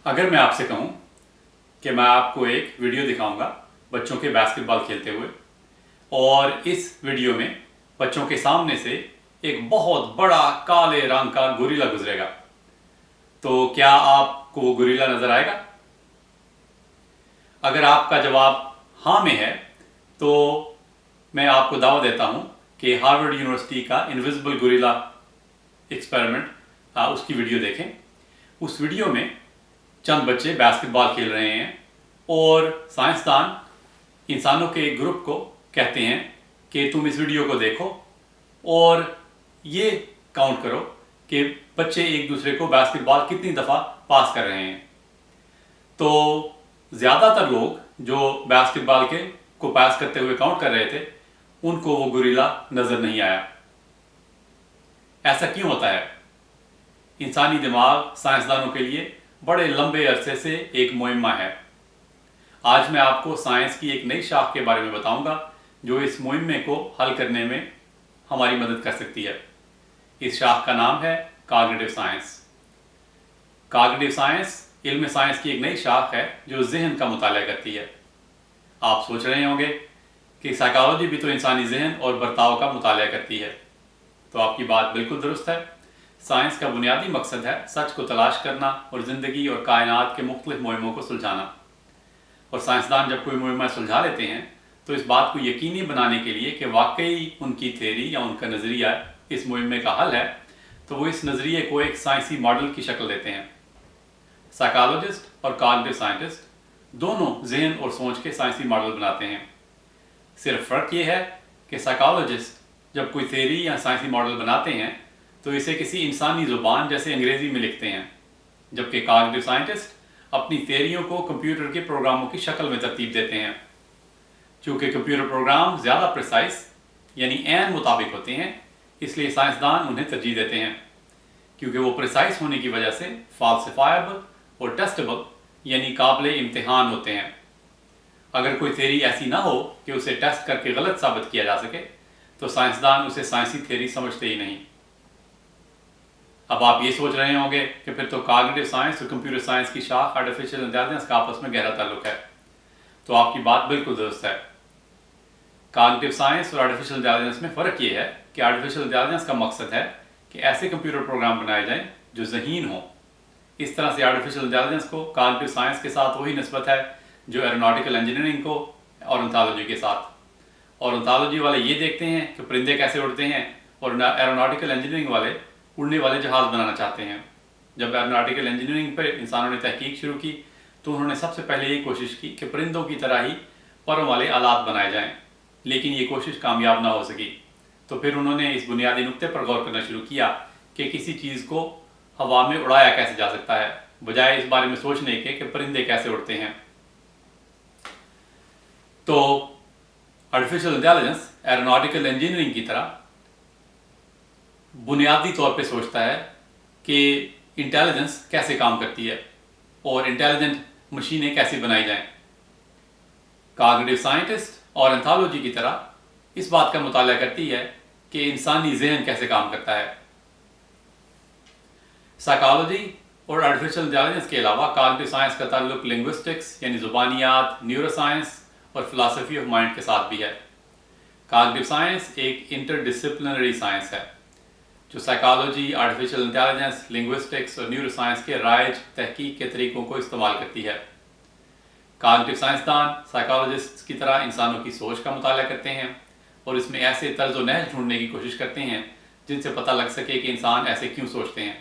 अगर मैं आपसे कहूं कि मैं आपको एक वीडियो दिखाऊंगा बच्चों के बास्केटबॉल खेलते हुए, और इस वीडियो में बच्चों के सामने से एक बहुत बड़ा काले रंग का गोरिल्ला गुजरेगा, तो क्या आपको वो गोरिल्ला नजर आएगा? अगर आपका जवाब हाँ में है तो मैं आपको दावा देता हूं कि हार्वर्ड यूनिवर्सिटी का इनविजिबल गोरिल्ला एक्सपेरिमेंट उसकी वीडियो देखें। उस वीडियो में चंद बच्चे बास्केटबॉल खेल रहे हैं और साइंसदान इंसानों के एक ग्रुप को कहते हैं कि तुम इस वीडियो को देखो और ये काउंट करो कि बच्चे एक दूसरे को बास्केटबॉल कितनी दफ़ा पास कर रहे हैं। तो ज़्यादातर लोग जो बास्केटबॉल को पास करते हुए काउंट कर रहे थे, उनको वो गोरिल्ला नज़र नहीं आया। ऐसा क्यों होता है? इंसानी दिमाग साइंसदानों के लिए बड़े लंबे अरसे से एक मुहिम्मा है। आज मैं आपको साइंस की एक नई शाख के बारे में बताऊंगा जो इस मुहिम्मे को हल करने में हमारी मदद कर सकती है। इस शाख का नाम है कॉग्निटिव साइंस। कॉग्निटिव साइंस इल्म साइंस की एक नई शाख है जो जहन का मुताला करती है। आप सोच रहे होंगे कि साइकोलॉजी भी तो इंसानी जहन और बर्ताव का मुताला करती है, तो आपकी बात बिल्कुल दुरुस्त है। साइंस का बुनियादी मकसद है सच को तलाश करना और ज़िंदगी और कायनात के मुख्तलिफ मुहिम्मों को सुलझाना। और साइंसदान जब कोई मुहिम्मा सुलझा लेते हैं तो इस बात को यकीनी बनाने के लिए कि वाकई उनकी थ्योरी या उनका नज़रिया इस मुहिम्मे का हल है, तो वो इस नज़रिए को एक साइंसी मॉडल की शक्ल देते हैं। साइकोलॉजिस्ट और कॉग्निटिव साइंटिस्ट दोनों जहन और सोच के साइंसी मॉडल बनाते हैं। सिर्फ फ़र्क ये है कि साइकोलॉजिस्ट जब कोई थ्योरी या साइंसी मॉडल बनाते हैं तो इसे किसी इंसानी ज़ुबान जैसे अंग्रेज़ी में लिखते हैं, जबकि कॉग्निटिव साइंटिस्ट अपनी थ्योरियों को कंप्यूटर के प्रोग्रामों की शक्ल में तरतीब देते हैं। चूँकि कंप्यूटर प्रोग्राम ज़्यादा प्रिसाइज यानी ऐन मुताबिक होते हैं, इसलिए साइंसदान उन्हें तरजीह देते हैं, क्योंकि वो प्रिसाइज होने की वजह से फाल्सिफायबल और टेस्टेबल यानी काबिल इम्तिहान होते हैं। अगर कोई थ्योरी ऐसी ना हो कि उसे टेस्ट करके गलत साबित किया जा सके, तो साइंसदान उसे साइंसी थ्योरी समझते ही नहीं। अब आप ये सोच रहे होंगे कि फिर तो कॉग्निटिव साइंस और कंप्यूटर साइंस की शाख आर्टिफिशियल इंटेलिजेंस का आपस में गहरा ताल्लुक है। तो आपकी बात बिल्कुल दुरुस्त है। कॉग्निटिव साइंस और आर्टिफिशियल इंटेलिजेंस में फ़र्क ये है कि आर्टिफिशियल इंटेलिजेंस का मकसद है कि ऐसे कंप्यूटर प्रोग्राम बनाए जाएं जो ज़हीन हों। इस तरह से आर्टिफिशियल इंटेलिजेंस को कॉग्निटिव साइंस के साथ वही निस्बत है जो एरोनॉटिकल इंजीनियरिंग को और ऑर्निथोलॉजी के साथ। और ऑर्निथोलॉजी वाले ये देखते हैं कि परिंदे कैसे उड़ते हैं, और एरोनॉटिकल इंजीनियरिंग वाले उड़ने वाले जहाज़ बनाना चाहते हैं। जब एरोनॉटिकल इंजीनियरिंग पर इंसानों ने तहकीक शुरू की तो उन्होंने सबसे पहले ये कोशिश की कि परिंदों की तरह ही परों वाले आलात बनाए जाएं, लेकिन ये कोशिश कामयाब ना हो सकी। तो फिर उन्होंने इस बुनियादी नुक्ते पर गौर करना शुरू किया कि किसी चीज़ को हवा में उड़ाया कैसे जा सकता है, बजाय इस बारे में सोचने के कि परिंदे कैसे उड़ते हैं। तो आर्टिफिशियल इंटेलिजेंस एरोनॉटिकल इंजीनियरिंग की तरह बुनियादी तौर पे सोचता है कि इंटेलिजेंस कैसे काम करती है और इंटेलिजेंट मशीनें कैसे बनाई जाएं। कॉग्निटिव साइंटिस्ट और एंथोलॉजी की तरह इस बात का मुताला करती है कि इंसानी जहन कैसे काम करता है। साइकोलॉजी और आर्टिफिशियल इंटेलिजेंस के अलावा कॉग्निटिव साइंस का ताल्लुक लिंग्विस्टिक्स यानी ज़ुबानियात, न्यूरोसाइंस और फिलॉसफी ऑफ माइंड के साथ भी है। कॉग्निटिव साइंस एक इंटरडिसिप्लिनरी साइंस है जो साइकोलॉजी, आर्टिफिशियल इंटेलिजेंस, लिंग्विस्टिक्स और न्यूरोसाइंस के राइज तहकीक के तरीकों को इस्तेमाल करती है। कॉग्निटिव साइंसदान साइकोलॉजिस्ट की तरह इंसानों की सोच का मुताला करते हैं और इसमें ऐसे तर्ज व नहज ढूंढने की कोशिश करते हैं जिनसे पता लग सके कि इंसान ऐसे क्यों सोचते हैं।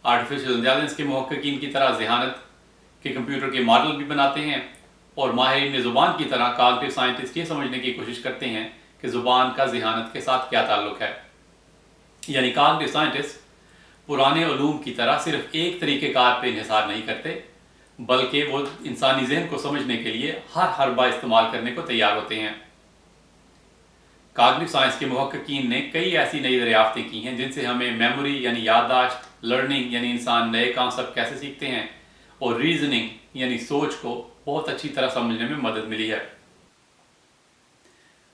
आर्टिफिशियल इंटेलिजेंस के मुहक्किकीन की तरह ज़हानत के कंप्यूटर के मॉडल भी बनाते हैं, और माहिरीन ज़ुबान की तरह कॉग्निटिव साइंटिस्ट ये समझने की कोशिश करते हैं कि ज़ुबान का ज़हानत के साथ क्या ताल्लुक है। यानी कॉग्निटिव साइंटिस्ट पुराने उलूम की तरह सिर्फ एक तरीक़ेकार पे इन्हिसार नहीं करते, बल्कि वो इंसानी जहन को समझने के लिए हर हरबा इस्तेमाल करने को तैयार होते हैं। कॉग्निटिव साइंस के मुहक्किकीन ने कई ऐसी नई दरियाफ्तें की हैं जिनसे हमें मेमोरी यानी याददाश्त, लर्निंग यानी इंसान नए कॉन्सेप्ट कैसे सीखते हैं, और रीजनिंग यानी सोच को बहुत अच्छी तरह समझने में मदद मिली है।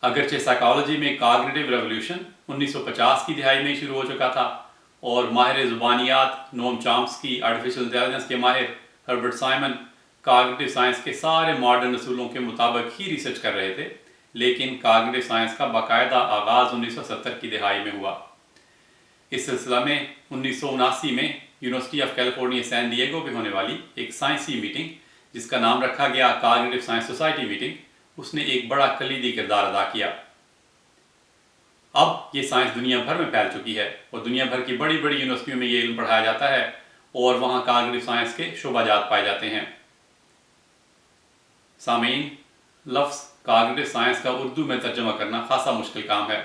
अगरचे साइकोलॉजी में कॉग्निटिव रेवोल्यूशन 1950 की दिहाई में शुरू हो चुका था, और माहिर ज़ुबानियात नोम चॉम्स्की आर्टिफिशियल इंटेलिजेंस के माहिर हर्बर्ट साइमन कॉग्निटिव साइंस के सारे मॉडर्न असूलों के मुताबिक ही रिसर्च कर रहे थे, लेकिन कॉग्निटिव साइंस का बाकायदा आगाज़ 1970 की दहाई में हुआ। इस सिलसिला में 1979 में university of California San Diego में होने वाली एक साइंसी मीटिंग, जिसका नाम रखा गया कॉग्निटिव साइंस सोसाइटी मीटिंग, उसने एक बड़ा कलीदी किरदार अदा किया। अब ये साइंस दुनिया भर में फैल चुकी है और दुनिया भर की बड़ी बड़ी यूनिवर्सिटियों में ये इल्म पढ़ाया जाता है और वहाँ कॉग्निटिव साइंस के शोबाजात पाए जाते हैं। सामीन, लफ्ज़ कॉग्निटिव साइंस का उर्दू में तर्जुमा करना खासा मुश्किल काम है।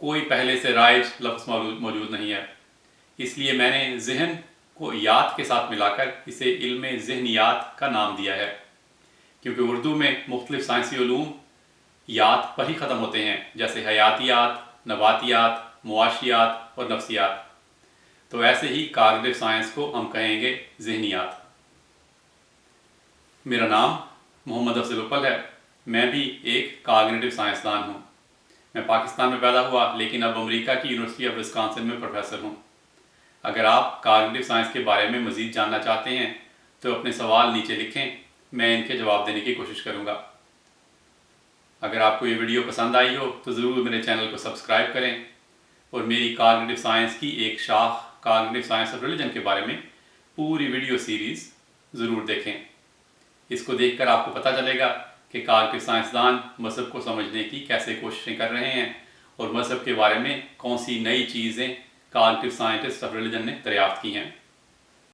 कोई पहले से राइज लफ्ज़ मौजूद नहीं है, इसलिए मैंने ज़हन को याद के साथ मिलाकर इसे इल्म ज़हनियात का नाम दिया है, क्योंकि उर्दू में मुख्तलिफ साइंसी उलूम यात पर ही ख़त्म होते हैं, जैसे हयातियात, नबातियात, मुआशियात और नफ्सियात। तो ऐसे ही कॉग्निटिव साइंस को हम कहेंगे ज़हनियात। मेरा नाम मोहम्मद अफजल उपल है। मैं भी एक कॉग्निटिव साइंसदान हूँ। मैं पाकिस्तान में पैदा हुआ, लेकिन अब अमेरिका की यूनिवर्सिटी ऑफ विस्कॉन्सिन में प्रोफेसर हूँ। अगर आप कॉग्निटिव साइंस के बारे में मज़ीद जानना चाहते हैं तो अपने सवाल नीचे लिखें, मैं इनके जवाब देने की कोशिश करूँगा। अगर आपको ये वीडियो पसंद आई हो तो ज़रूर मेरे चैनल को सब्सक्राइब करें और मेरी कॉग्निटिव साइंस की एक शाख कॉग्निटिव साइंस ऑफ रिलीजन के बारे में पूरी वीडियो सीरीज़ ज़रूर देखें। इसको देखकर आपको पता चलेगा कि कॉग्निटिव साइंसदान मज़हब को समझने की कैसे कोशिशें कर रहे हैं और मज़हब के बारे में कौन सी नई चीज़ें कॉग्निटिव साइंटिस्ट ऑफ रिलीजन ने दरियाफ्त की हैं।